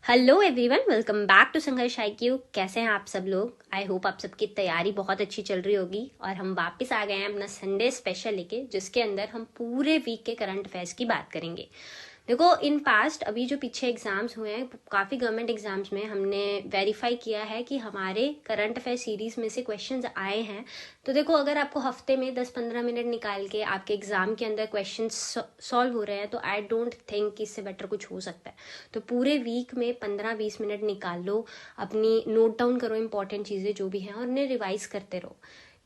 Hello everyone, welcome back to Sangharsh IQ। कैसे हैं आप सब लोग? आई होप आप सबकी तैयारी बहुत अच्छी चल रही होगी। और हम वापस आ गए हैं अपना संडे स्पेशल लेके, जिसके अंदर हम पूरे वीक के करंट अफेयर्स की बात करेंगे। देखो, इन पास्ट अभी जो पीछे एग्जाम्स हुए हैं, काफ़ी गवर्नमेंट एग्जाम्स में हमने वेरीफाई किया है कि हमारे करंट अफेयर सीरीज में से क्वेश्चंस आए हैं। तो देखो, अगर आपको हफ्ते में 10-15 मिनट निकाल के आपके एग्जाम के अंदर क्वेश्चंस सॉल्व हो रहे हैं, तो आई डोंट थिंक कि इससे बेटर कुछ हो सकता है। तो पूरे वीक में 15-20 मिनट निकाल लो, अपनी नोट डाउन करो इंपॉर्टेंट चीज़ें जो भी हैं और उन्हें रिवाइज करते रहो।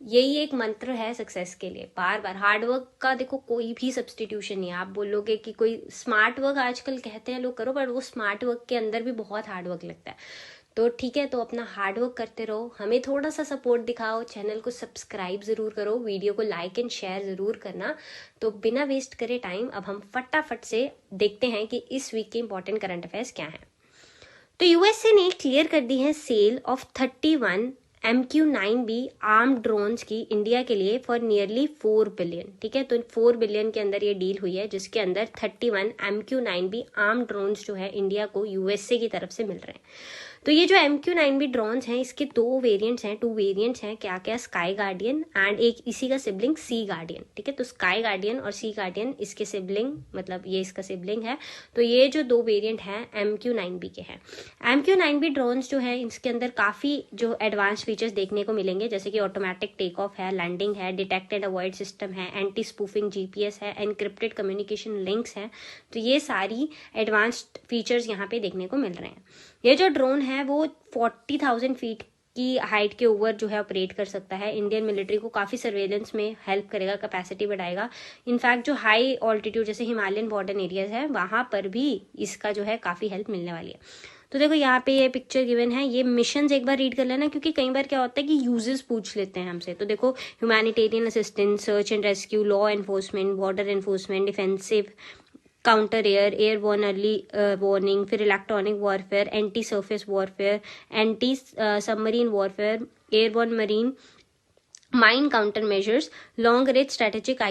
यही एक मंत्र है सक्सेस के लिए। बार बार हार्डवर्क का देखो कोई भी सब्सटीट्यूशन नहीं है। आप बोलोगे कि कोई स्मार्ट वर्क आजकल कहते हैं लोग करो, पर वो स्मार्ट वर्क के अंदर भी बहुत हार्डवर्क लगता है। तो ठीक है, तो अपना हार्डवर्क करते रहो, हमें थोड़ा सा सपोर्ट दिखाओ, चैनल को सब्सक्राइब जरूर करो, वीडियो को लाइक एंड शेयर जरूर करना। तो बिना वेस्ट करे टाइम, अब हम फटाफट से देखते हैं कि इस वीक के इंपॉर्टेंट करंट अफेयर्स क्या हैं। तो यूएसए ने क्लियर कर दी है sale of 31 MQ-9B arm drones की इंडिया के लिए फॉर नियरली 4 बिलियन। ठीक है, तो 4 बिलियन के अंदर ये डील हुई है, जिसके अंदर 31 MQ-9B आर्म ड्रोन्स जो है इंडिया को यूएसए की तरफ से मिल रहे हैं। तो ये जो MQ-9B ड्रोन्स हैं, इसके 2 वेरिएंट्स हैं, 2 वेरिएंट्स हैं। क्या क्या? स्काई गार्डियन एंड एक इसी का सिबलिंग सी गार्डियन। ठीक है, तो स्काई गार्डियन और सी गार्डियन इसके सिबलिंग, मतलब ये इसका सिबलिंग है। तो ये जो 2 वेरिएंट हैं MQ-9B के हैं। MQ-9B ड्रोन्स जो है, इसके अंदर काफ़ी जो एडवांस फीचर्स देखने को मिलेंगे, जैसे कि ऑटोमेटिक टेक ऑफ है, लैंडिंग है, डिटेक्ट एंड अवॉइड सिस्टम है, एंटी स्पूफिंग GPS है, एनक्रिप्टेड कम्युनिकेशन लिंक्स हैं। तो ये सारी एडवांस्ड फीचर्स यहाँ पे देखने को मिल रहे हैं। ये जो ड्रोन है वो 40,000 फीट की हाइट के ऊपर जो है ऑपरेट कर सकता है। इंडियन मिलिट्री को काफ़ी सर्वेलेंस में हेल्प करेगा, कैपेसिटी बढ़ाएगा। इनफैक्ट जो हाई ऑल्टीट्यूड जैसे हिमालयन बॉर्डर एरियाज है, वहाँ पर भी इसका जो है काफ़ी हेल्प मिलने वाली है। तो देखो, यहाँ पे ये पिक्चर गिवन है, ये मिशंस एक बार रीड कर लेना, क्योंकि कई बार क्या होता है कि यूजर्स पूछ लेते हैं हमसे। तो देखो, humanitarian assistance, search and rescue, law enforcement, border enforcement, defensive, counter airborne early warning, फिर electronic warfare, anti surface warfare, anti submarine warfare, airborne marine mine counter measures, long range strategic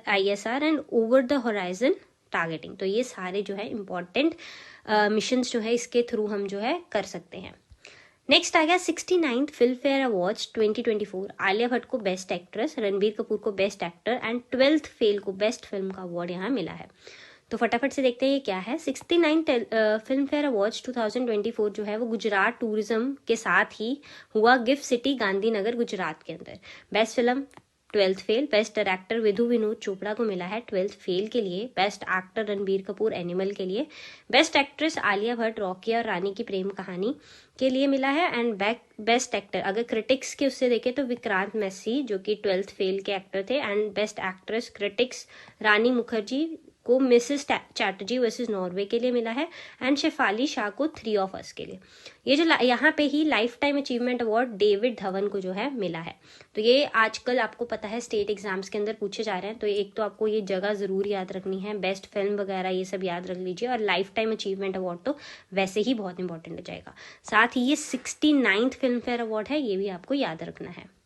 ISR and over the horizon targeting. तो ये सारे जो है important missions जो है इसके through हम जो है कर सकते हैं। नेक्स्ट आ गया 69th film fair awards 2024। Alia Bhatt को बेस्ट एक्ट्रेस, रणबीर कपूर को best actor and 12th fail को बेस्ट फिल्म का अवार्ड यहाँ मिला है। तो फटाफट से देखते हैं ये क्या है। 69th फिल्म फेयर अवार्ड्स 2024 जो है वो गुजरात टूरिज्म के साथ ही हुआ गिफ्ट सिटी गांधीनगर गुजरात के अंदर। Best film 12th fail, best director Vidhu Vinod Chopra को मिला है 12th फेल के लिए, best actor Ranbir Kapoor Animal के लिए, बेस्ट एक्ट्रेस आलिया भट्ट रॉकी और रानी की प्रेम कहानी के लिए मिला है, एंड बेस्ट एक्टर अगर क्रिटिक्स के उससे देखें तो विक्रांत मैसी जो कि 12th फेल के एक्टर थे, एंड बेस्ट एक्ट्रेस क्रिटिक्स रानी मुखर्जी को मिसेस चैटर्जी वर्सेस नॉर्वे के लिए मिला है, एंड शेफाली शाह को 3 ऑफ अस के लिए। ये जो यहाँ पे ही lifetime achievement award David Dhawan को जो है मिला है। तो ये आजकल आपको पता है स्टेट एग्जाम्स के अंदर पूछे जा रहे हैं, तो एक तो आपको ये जगह जरूर याद रखनी है, बेस्ट फिल्म वगैरह ये सब याद रख लीजिए, और लाइफ टाइम अचीवमेंट अवार्ड तो वैसे ही बहुत इंपॉर्टेंट हो जाएगा। साथ ही ये 69th फिल्म फेयर अवार्ड है, ये भी आपको याद रखना है।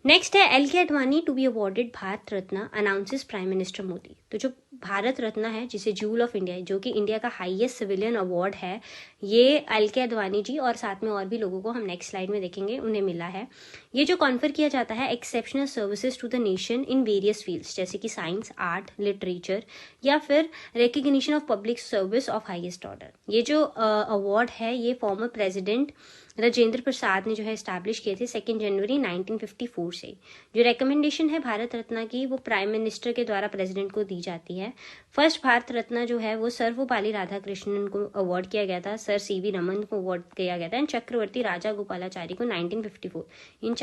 नेक्स्ट है LK Advani to be awarded Bharat Ratna announces prime minister Modi. तो जो भारत रत्न है, जिसे ज्यूल ऑफ इंडिया, जो कि इंडिया का हाईएस्ट सिविलियन अवार्ड है, ये LK अडवाणी जी और साथ में और भी लोगों को हम नेक्स्ट स्लाइड में देखेंगे उन्हें मिला है। ये जो कॉन्फर किया जाता है exceptional services to the nation in various fields, जैसे कि साइंस, आर्ट, लिटरेचर, या फिर recognition of public service of highest order. ये जो अवार्ड है, ये फॉर्मर प्रेसिडेंट राजेंद्र प्रसाद ने जो है इस्टेब्लिश किए थे 2 जनवरी 1954 से। जो रिकमेंडेशन है भारत रत्न की, वो प्राइम मिनिस्टर के द्वारा प्रेसिडेंट को दी जाती है। फर्स्ट भारत रत्न जो है वो सर्वपल्ली राधाकृष्णन को अवार्ड किया गया था, सर CV रमन को अवार्ड किया गया था, एंड चक्रवर्ती राजा गोपालाचारी को 1954। इन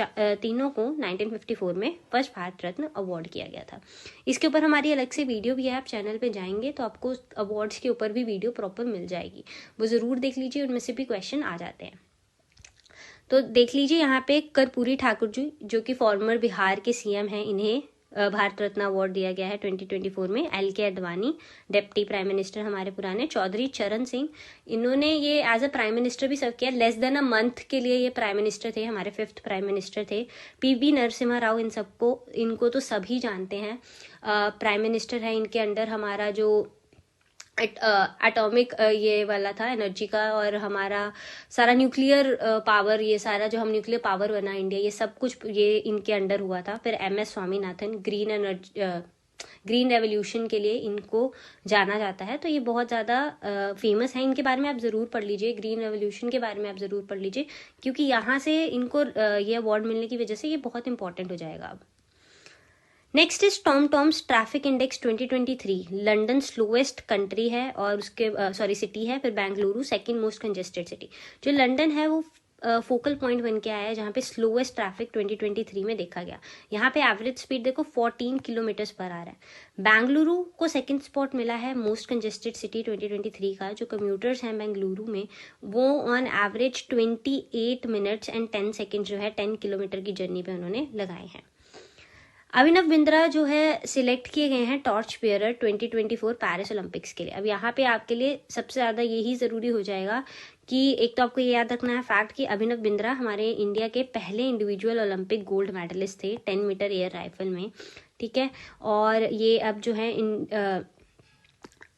तीनों को 1954 में फर्स्ट भारत रत्न अवार्ड किया गया था। इसके ऊपर हमारी अलग से वीडियो भी है, आप चैनल पे जाएंगे तो आपको अवार्ड्स के ऊपर भी वीडियो प्रॉपर मिल जाएगी, वो जरूर देख लीजिए, उनमें से भी क्वेश्चन आ जाते हैं। तो देख लीजिए यहाँ पे कर्पूरी ठाकुर जी जो कि फॉर्मर बिहार के CM हैं, इन्हें भारत रत्न अवार्ड दिया गया है 2024 में। LK Advani deputy prime minister हमारे पुराने, चौधरी चरण सिंह, इन्होंने ये एज अ प्राइम मिनिस्टर भी सर्व किया, लेस देन अ मंथ के लिए ये प्राइम मिनिस्टर थे, हमारे 5th प्राइम मिनिस्टर थे। PV नरसिम्हा राव, इनको तो सभी जानते हैं, प्राइम मिनिस्टर है, इनके अंडर हमारा जो एटॉमिक ये वाला था एनर्जी का, और हमारा सारा न्यूक्लियर पावर, ये सारा जो हम न्यूक्लियर पावर बना इंडिया, ये सब कुछ ये इनके अंडर हुआ था। फिर MS स्वामीनाथन, ग्रीन रेवोल्यूशन के लिए इनको जाना जाता है। तो ये बहुत ज़्यादा फेमस है, इनके बारे में आप ज़रूर पढ़ लीजिए, ग्रीन रेवोल्यूशन के बारे में आप ज़रूर पढ़ लीजिए, क्योंकि यहाँ से इनको ये अवार्ड मिलने की वजह से ये बहुत इंपॉर्टेंट हो जाएगा अब। Next is Tom's traffic index 2023। London slowest country है और उसके सिटी है, फिर Bengaluru second most congested city. जो लंदन है वो फोकल पॉइंट बन के आया है जहाँ पे स्लोएस्ट ट्रैफिक 2023 में देखा गया। यहाँ पे एवरेज स्पीड देखो 14 किलोमीटर पर आ रहा है। बेंगलुरु को सेकंड स्पॉट मिला है मोस्ट कंजेस्टेड सिटी 2023 का। जो कम्यूटर्स हैं बेंगलुरु में वो on average 28 minutes and 10 second जो है 10 किलोमीटर की जर्नी पे उन्होंने लगाए हैं। अभिनव बिंद्रा जो है सिलेक्ट किए गए हैं टॉर्च बेयरर 2024 पेरिस ओलंपिक्स के लिए। अब यहाँ पे आपके लिए सबसे ज़्यादा यही ज़रूरी हो जाएगा कि एक तो आपको ये याद रखना है फैक्ट कि अभिनव बिंद्रा हमारे इंडिया के पहले इंडिविजुअल ओलंपिक गोल्ड मेडलिस्ट थे 10 मीटर एयर राइफल में, ठीक है। और ये अब जो है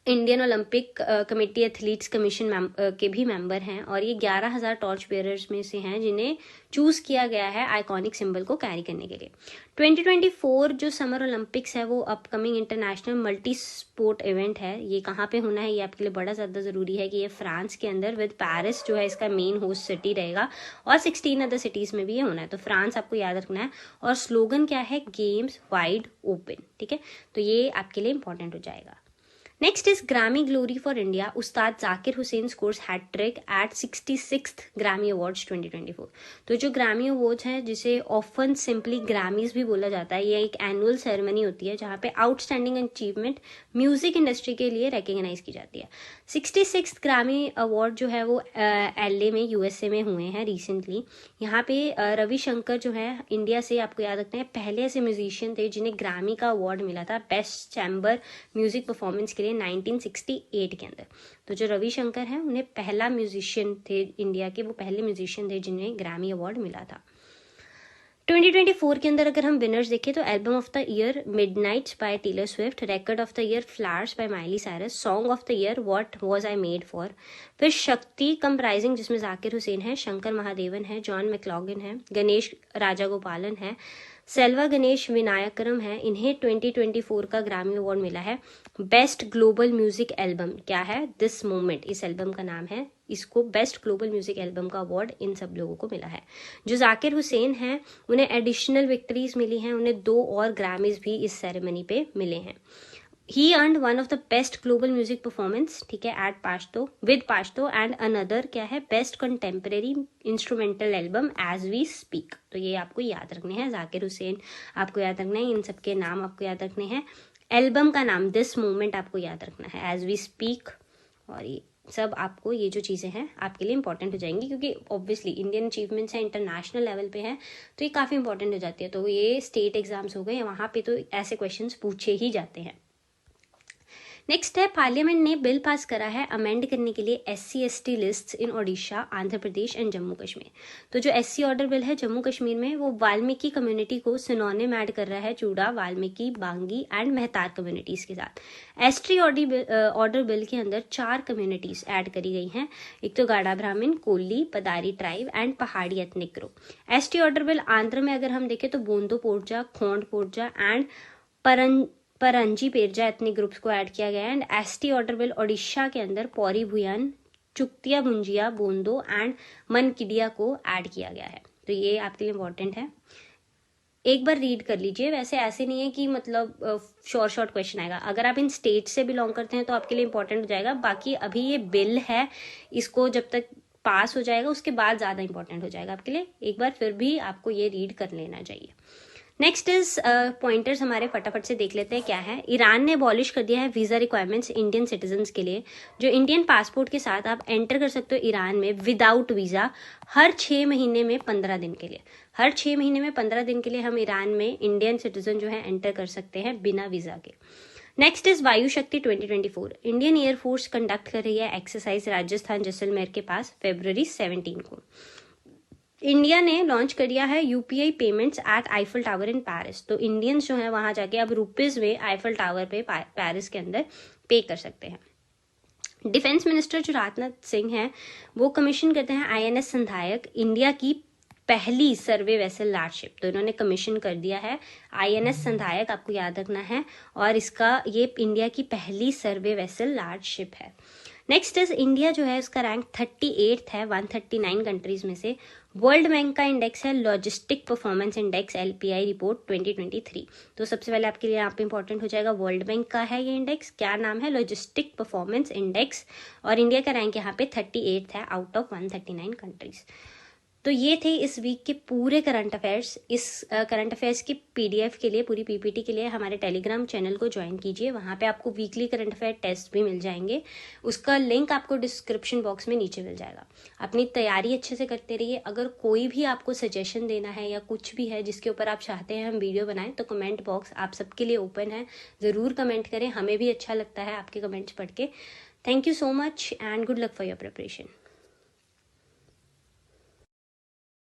Indian Olympic committee athletes commission के भी मेंबर हैं, और ये 11,000 टॉर्च बेयरर्स में से हैं जिन्हें चूज किया गया है आइकॉनिक सिंबल को कैरी करने के लिए। 2024 जो समर ओलंपिक्स है वो upcoming international multi sport event है। ये कहाँ पे होना है ये आपके लिए बड़ा ज़्यादा ज़रूरी है कि ये फ्रांस के अंदर विद पेरिस जो है इसका मेन होस्ट सिटी रहेगा, और 16 अदर सिटीज़ में भी ये होना है। तो फ्रांस आपको याद रखना है, और स्लोगन क्या है, गेम्स वाइड ओपन, ठीक है। तो ये आपके लिए इंपॉर्टेंट हो जाएगा। Next is Grammy glory for India. Ustad Zakir Hussain scores hattrick at 66th Grammy awards 2024। तो जो ग्रामी अवार्ड्स हैं जिसे ऑफन सिंपली ग्रामीज भी बोला जाता है, ये एक एनुअल सेरेमनी होती है जहाँ पे आउटस्टैंडिंग अचीवमेंट म्यूजिक इंडस्ट्री के लिए रिकग्नाइज की जाती है। 66th ग्रामी अवार्ड जो है वो LA में USA में हुए हैं रिसेंटली। यहाँ पे रविशंकर जो है इंडिया से, आपको याद रखना है, पहले ऐसे म्यूजिशियन थे जिन्हें ग्रामी का अवार्ड मिला था बेस्ट चैम्बर म्यूजिक परफॉर्मेंस के लिए 1968 के अंदर। तो जो रविशंकर हैं उन्हें पहला म्यूजिशियन थे इंडिया के, वो पहले म्यूजिशियन थे जिन्हें ग्रामी अवार्ड मिला था। 2024 के अंदर अगर हम विनर्स देखें तो album of the year midnights by Taylor Swift, record of the year flowers by Miley Cyrus, song of the year what was I made for. फिर शक्ति कंप्राइजिंग जिसमें जाकिर हुसैन है, शंकर महादेवन है, जॉन मैक्लॉगन है, गणेश राजागोपालन है, सेल्वा गणेश विनायकरम है। इन्हें 2024 का ग्रामी अवार्ड मिला है। बेस्ट ग्लोबल म्यूजिक एल्बम क्या है, दिस मोमेंट इस एल्बम का नाम है। इसको बेस्ट ग्लोबल म्यूजिक एल्बम का अवार्ड इन सब लोगों को मिला है। जो जाकिर हुसैन हैं उन्हें एडिशनल विक्ट्रीज मिली हैं, उन्हें 2 और ग्रामीज भी इस सेरेमनी पे मिले हैं। He earned one of the best global music performance, ठीक है, at Pashto with Pashto, and another क्या है, best contemporary instrumental album as we speak। तो ये आपको याद रखने हैं, जाकिर हुसैन आपको याद रखना है, इन सब के नाम आपको याद रखने हैं, एल्बम का नाम दिस मोमेंट आपको याद रखना है, एज वी स्पीक, और ये सब आपको ये जो चीज़ें हैं आपके लिए इंपॉर्टेंट हो जाएंगी, क्योंकि ऑब्वियसली इंडियन अचीवमेंट्स हैं, इंटरनेशनल लेवल पे हैं, तो ये काफ़ी इंपॉर्टेंट हो जाती है। तो ये स्टेट एग्जाम्स हो गए, वहाँ पे तो ऐसे क्वेश्चंस पूछे ही जाते हैं। नेक्स्ट है, पार्लियामेंट ने बिल पास करा है अमेंड करने के लिए SC/ST lists in Odisha, Andhra Pradesh and Jammu Kashmir. तो जो SC ऑर्डर बिल है जम्मू कश्मीर में, वो वाल्मीकि कम्युनिटी को सिनोनिम ऐड कर रहा है चूड़ा, वाल्मीकि, बांगी एंड मेहतार कम्युनिटीज के साथ। ST ऑर्डर बिल के अंदर 4 कम्युनिटीज ऐड करी गई हैं, एक तो गाड़ा ब्राह्मण, कोली, पदारी ट्राइब एंड पहाड़ी ethnic group. ST order bill Andhra में अगर हम देखें तो बोंदो पोर्जा, खोंड पोर्जा एंड परंजी पेरजा एथनिक ग्रुप्स को ऐड किया गया है। And ST order bill Odisha के अंदर पौरी भुयान, चुक्तिया भुंजिया, बोंदो एंड मनकिडिया को ऐड किया गया है। तो ये आपके लिए इंपॉर्टेंट है, एक बार रीड कर लीजिए। वैसे ऐसे नहीं है कि मतलब शॉर्ट क्वेश्चन आएगा, अगर आप इन स्टेट से बिलोंग करते हैं तो आपके लिए इंपॉर्टेंट हो जाएगा। बाकी अभी ये बिल है, इसको जब तक पास हो जाएगा उसके बाद ज़्यादा इंपॉर्टेंट हो जाएगा आपके लिए, एक बार फिर भी आपको ये रीड कर लेना चाहिए। नेक्स्ट इज पॉइंटर्स हमारे फटाफट से देख लेते हैं क्या है। ईरान ने अबॉलिश कर दिया है वीज़ा रिक्वायरमेंट्स इंडियन सिटीजन्स के लिए। जो इंडियन पासपोर्ट के साथ आप एंटर कर सकते हो ईरान में विदाउट वीज़ा हर 6 महीने में 15 दिन के लिए। हर 6 महीने में 15 दिन के लिए हम ईरान में इंडियन सिटीजन जो है एंटर कर सकते हैं बिना वीज़ा के। नेक्स्ट इज वायु शक्ति 2024। इंडियन एयरफोर्स कंडक्ट कर रही है एक्सरसाइज राजस्थान जैसलमेर के पास February 17 को। इंडिया ने लॉन्च कर दिया है UPI payments at Eiffel tower in Paris. तो इंडियंस जो है वहां जाके अब रुपीज में आईफल टावर पे पेरिस के अंदर पे कर सकते हैं। डिफेंस मिनिस्टर जो राजनाथ सिंह हैं वो कमीशन करते हैं INS संधायक, इंडिया की पहली सर्वे वेसल लार्ज शिप। तो इन्होंने कमीशन कर दिया है INS संधायक, आपको याद रखना है, और इसका ये इंडिया की पहली सर्वे वेसल लार्ज शिप है। नेक्स्ट इज इंडिया जो है इसका रैंक 38 है 139 कंट्रीज में से। वर्ल्ड बैंक का इंडेक्स है logistic performance index LPI report 2023। तो सबसे पहले आपके लिए यहाँ पे इंपॉर्टेंट हो जाएगा वर्ल्ड बैंक का है ये इंडेक्स, क्या नाम है, लॉजिस्टिक परफॉर्मेंस इंडेक्स, और इंडिया का रैंक यहाँ पे 38 है आउट ऑफ 139 कंट्रीज। तो ये थे इस वीक के पूरे करंट अफेयर्स। इस करंट अफेयर्स की PDF के लिए, पूरी PPT के लिए हमारे टेलीग्राम चैनल को ज्वाइन कीजिए, वहाँ पे आपको वीकली करंट अफेयर टेस्ट भी मिल जाएंगे, उसका लिंक आपको डिस्क्रिप्शन बॉक्स में नीचे मिल जाएगा। अपनी तैयारी अच्छे से करते रहिए। अगर कोई भी आपको सजेशन देना है या कुछ भी है जिसके ऊपर आप चाहते हैं हम वीडियो बनाएं तो कमेंट बॉक्स आप सबके लिए ओपन है, ज़रूर कमेंट करें, हमें भी अच्छा लगता है आपके कमेंट्स पढ़ के। Thank you so much and good luck for your preparation.